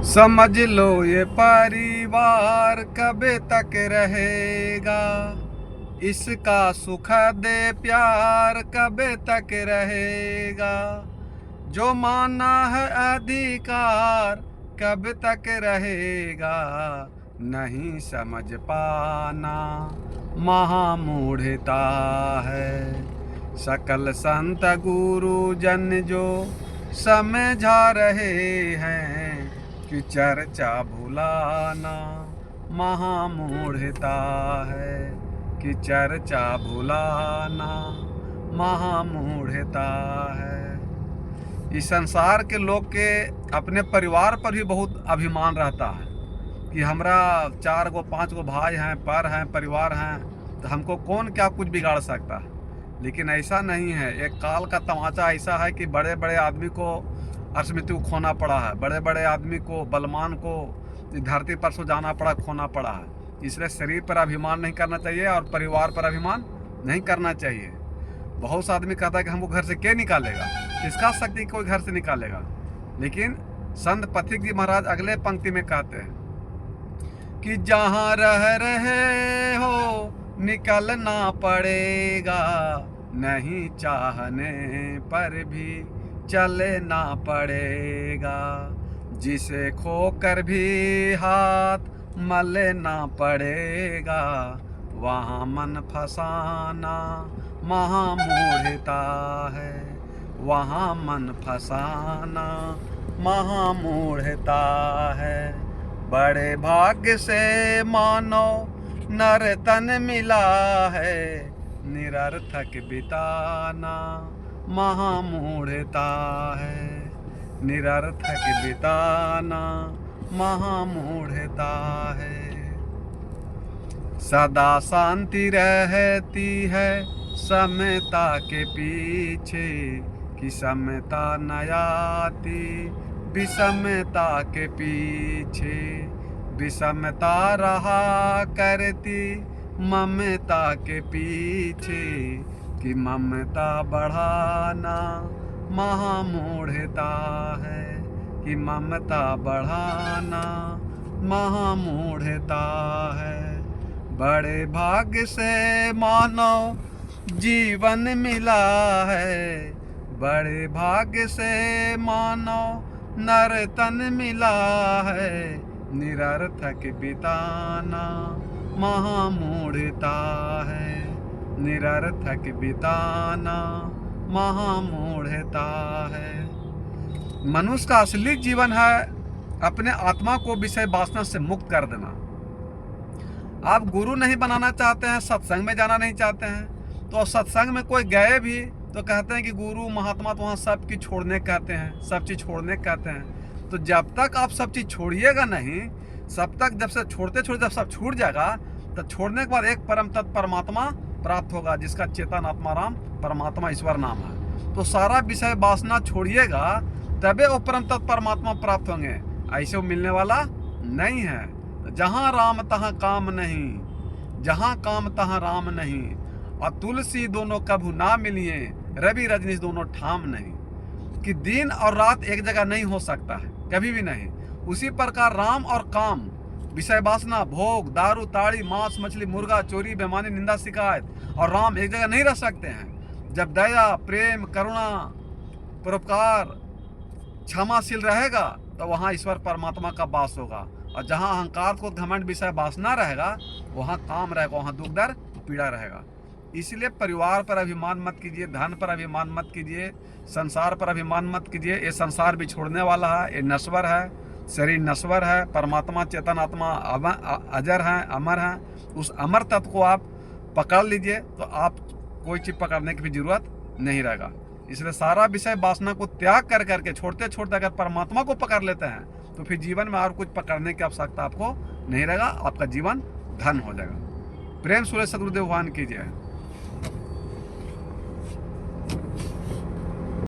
समझ लो ये परिवार कब तक रहेगा, इसका सुखद प्यार कब तक रहेगा। जो माना है अधिकार कब तक रहेगा, नहीं समझ पाना महामूढ़ता है। सकल संत गुरुजन जो समझा रहे हैं कि चर्चा भुलाना महामूढ़ता है, कि चर्चा भुलाना महामूढ़ता है। इस संसार के लोग के अपने परिवार पर भी बहुत अभिमान रहता है कि हमरा 4 गो 5 गो भाई हैं, पर हैं, परिवार हैं, तो हमको कौन क्या कुछ बिगाड़ सकता है। लेकिन ऐसा नहीं है। एक काल का तमाचा ऐसा है कि बड़े बड़े आदमी को अस्मिता को खोना पड़ा है, बड़े बड़े आदमी को, बलवान को धरती पर से जाना पड़ा, खोना पड़ा है। इसलिए शरीर पर अभिमान नहीं करना चाहिए और परिवार पर अभिमान नहीं करना चाहिए। बहुत सा आदमी कहता है कि हमको घर से क्या निकालेगा, किसका शक्ति कोई घर से निकालेगा। लेकिन संत पथिक जी महाराज अगले पंक्ति में कहते हैं कि जहाँ रह रहे हो निकलना पड़ेगा, नहीं चाहने पर भी चलना पड़ेगा। जिसे खोकर भी हाथ मलना पड़ेगा, वहाँ मन फसाना महामूढ़ता है, वहाँ मन फसाना महामूढ़ता है। बड़े भाग्य से मानो नर तन मिला है, निरर्थक बिताना महामूढ़ता है, निरर्थक बिताना महामूढ़ता है। सदा शांति रहती है समता के पीछे, कि समता न आती विषमता के पीछे। विषमता रहा करती ममता के पीछे, कि ममता बढ़ाना महामूढ़ता है, कि ममता बढ़ाना महामूढ़ता है। बड़े भाग्य से मानव जीवन मिला है, बड़े भाग्य से मानव नर तन मिला है, निरर्थक बिताना महामूढ़ता है, निरर्थक बिताना महामूढ़ता है। मनुष्य का असली जीवन है अपने आत्मा को विषय वासना से मुक्त कर देना। आप गुरु नहीं बनाना चाहते हैं, सत्संग में जाना नहीं चाहते हैं, तो सत्संग में कोई गए भी तो कहते हैं कि गुरु महात्मा तो वहाँ सब चीज़ छोड़ने कहते हैं, सब चीज़ छोड़ने कहते हैं। तो जब तक आप सब चीज़ छोड़िएगा नहीं, सब तक जब से छोड़ते छोड़ते जब सब छूट जाएगा, तो छोड़ने के बाद एक परम तत्व परमात्मा प्राप्त होगा, जिसका चेतन आत्मा राम परमात्मा ईश्वर नाम है। तो सारा विषय वासना छोड़िएगा, तबे वो परम तत्व परमात्मा प्राप्त होंगे। ऐसे वो मिलने वाला नहीं है। जहाँ राम तहाँ काम नहीं, जहाँ काम तहाँ राम नहीं, और तुलसी दोनों कभू ना मिलिए, रवि रजनीश दोनों ठाम नहीं। कि दिन और रात एक जगह नहीं हो सकता है, कभी भी नहीं। उसी प्रकार राम और काम, विषय वासना, भोग, दारू, ताड़ी, मांस, मछली, मुर्गा, चोरी, बेईमानी, निंदा, शिकायत और राम एक जगह नहीं रह सकते हैं। जब दया, प्रेम, करुणा, परोपकार, क्षमाशील रहेगा, तो वहाँ ईश्वर परमात्मा का वास होगा। और जहाँ अहंकार को घमंड विषय वासना रहेगा, वहाँ काम रहेगा, वहाँ दुख दर्द पीड़ा रहेगा। इसलिए परिवार पर अभिमान मत कीजिए, धन पर अभिमान मत कीजिए, संसार पर अभिमान मत कीजिए। ये संसार भी छोड़ने वाला है, ये नश्वर है, शरीर नश्वर है। परमात्मा चेतन आत्मा अजर हैं, अमर हैं। उस अमर तत्व को आप पकड़ लीजिए, तो आप कोई चीज़ पकड़ने की भी जरूरत नहीं रहेगा। इसलिए सारा विषय वासना को त्याग कर करके छोड़ते छोड़ते अगर परमात्मा को पकड़ लेते हैं, तो फिर जीवन में और कुछ पकड़ने की आवश्यकता आपको नहीं रहेगा। आपका जीवन धन हो जाएगा। प्रेम सुरेश सदगुरुदेव भगवान कीजिए।